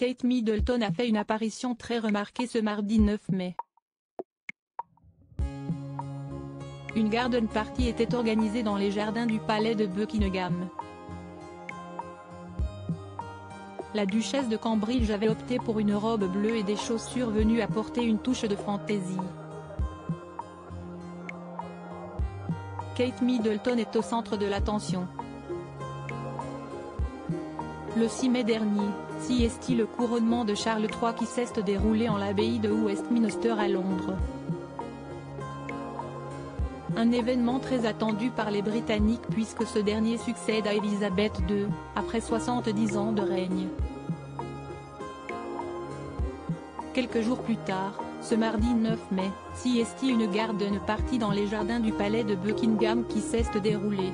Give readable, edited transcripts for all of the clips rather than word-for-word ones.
Kate Middleton a fait une apparition très remarquée ce mardi 9 mai. Une garden party était organisée dans les jardins du palais de Buckingham. La duchesse de Cambridge avait opté pour une robe bleue et des chaussures venues apporter une touche de fantaisie. Kate Middleton est au centre de l'attention. Le 6 mai dernier, CST le couronnement de Charles III qui s'est déroulé en l'abbaye de Westminster à Londres. Un événement très attendu par les Britanniques puisque ce dernier succède à Élisabeth II, après 70 ans de règne. Quelques jours plus tard, ce mardi 9 mai, CST une garden party dans les jardins du palais de Buckingham qui s'est déroulée.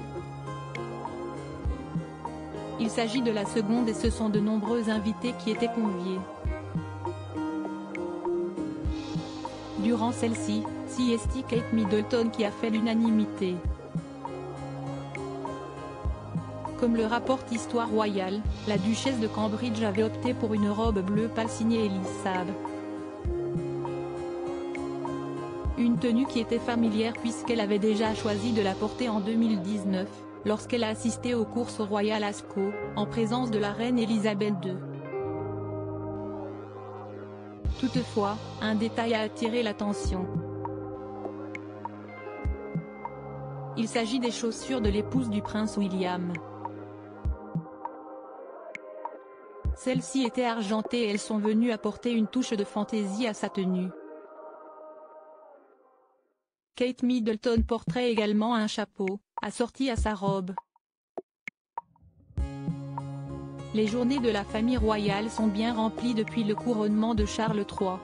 Il s'agit de la seconde et ce sont de nombreux invités qui étaient conviés. Durant celle-ci, CST Kate Middleton qui a fait l'unanimité. Comme le rapporte Histoire Royale, la duchesse de Cambridge avait opté pour une robe bleue pâle signée Elisabeth. Une tenue qui était familière puisqu'elle avait déjà choisi de la porter en 2019, lorsqu'elle a assisté aux courses royales Ascot, en présence de la reine Elisabeth II. Toutefois, un détail a attiré l'attention. Il s'agit des chaussures de l'épouse du prince William. Celles-ci étaient argentées et elles sont venues apporter une touche de fantaisie à sa tenue. Kate Middleton porterait également un chapeau, assorti à sa robe. Les journées de la famille royale sont bien remplies depuis le couronnement de Charles III.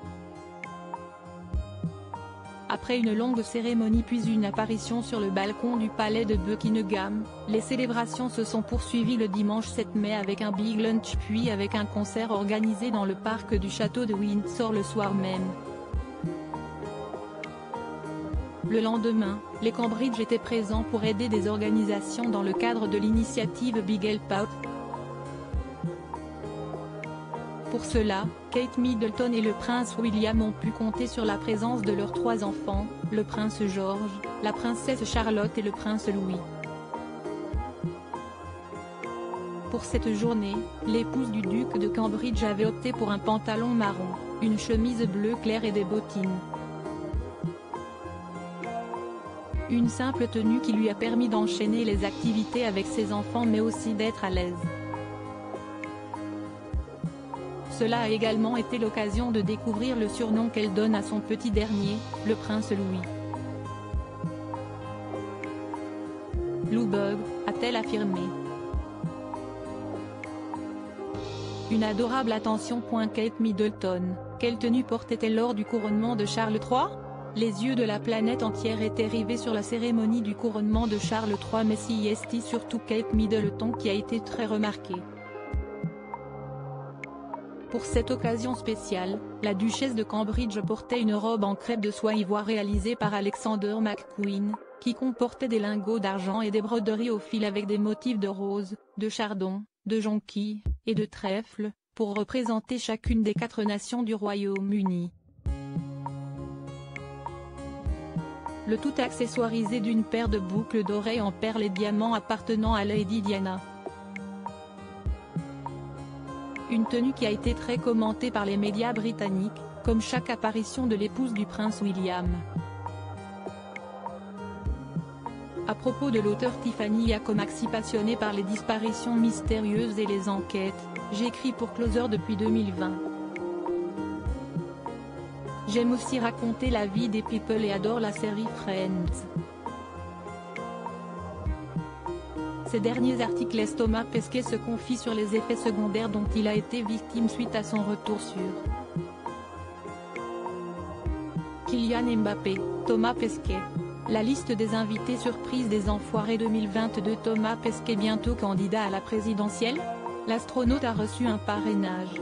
Après une longue cérémonie puis une apparition sur le balcon du palais de Buckingham, les célébrations se sont poursuivies le dimanche 7 mai avec un big lunch puis avec un concert organisé dans le parc du château de Windsor le soir même. Le lendemain, les Cambridge étaient présents pour aider des organisations dans le cadre de l'initiative Big Help Out. Pour cela, Kate Middleton et le prince William ont pu compter sur la présence de leurs 3 enfants, le prince George, la princesse Charlotte et le prince Louis. Pour cette journée, l'épouse du duc de Cambridge avait opté pour un pantalon marron, une chemise bleue claire et des bottines. Une simple tenue qui lui a permis d'enchaîner les activités avec ses enfants mais aussi d'être à l'aise. Cela a également été l'occasion de découvrir le surnom qu'elle donne à son petit dernier, le prince Louis. Lou Bug, a-t-elle affirmé. Une adorable attention. Kate Middleton, quelle tenue portait-elle lors du couronnement de Charles III? Les yeux de la planète entière étaient rivés sur la cérémonie du couronnement de Charles III mais CST surtout Kate Middleton qui a été très remarquée. Pour cette occasion spéciale, la duchesse de Cambridge portait une robe en crêpe de soie ivoire réalisée par Alexander McQueen, qui comportait des lingots d'argent et des broderies au fil avec des motifs de rose, de chardon, de jonquilles, et de trèfle, pour représenter chacune des 4 nations du Royaume-Uni. Le tout accessoirisé d'une paire de boucles d'oreilles en perles et diamants appartenant à Lady Diana. Une tenue qui a été très commentée par les médias britanniques, comme chaque apparition de l'épouse du prince William. À propos de l'auteur Tiffany Yacomaxi passionnée par les disparitions mystérieuses et les enquêtes, j'écris pour Closer depuis 2020. J'aime aussi raconter la vie des people et adore la série Friends. Ces derniers articles laissent Thomas Pesquet se confie sur les effets secondaires dont il a été victime suite à son retour sur Kylian Mbappé, Thomas Pesquet. La liste des invités surprises des Enfoirés 2022. Thomas Pesquet bientôt candidat à la présidentielle? L'astronaute a reçu un parrainage.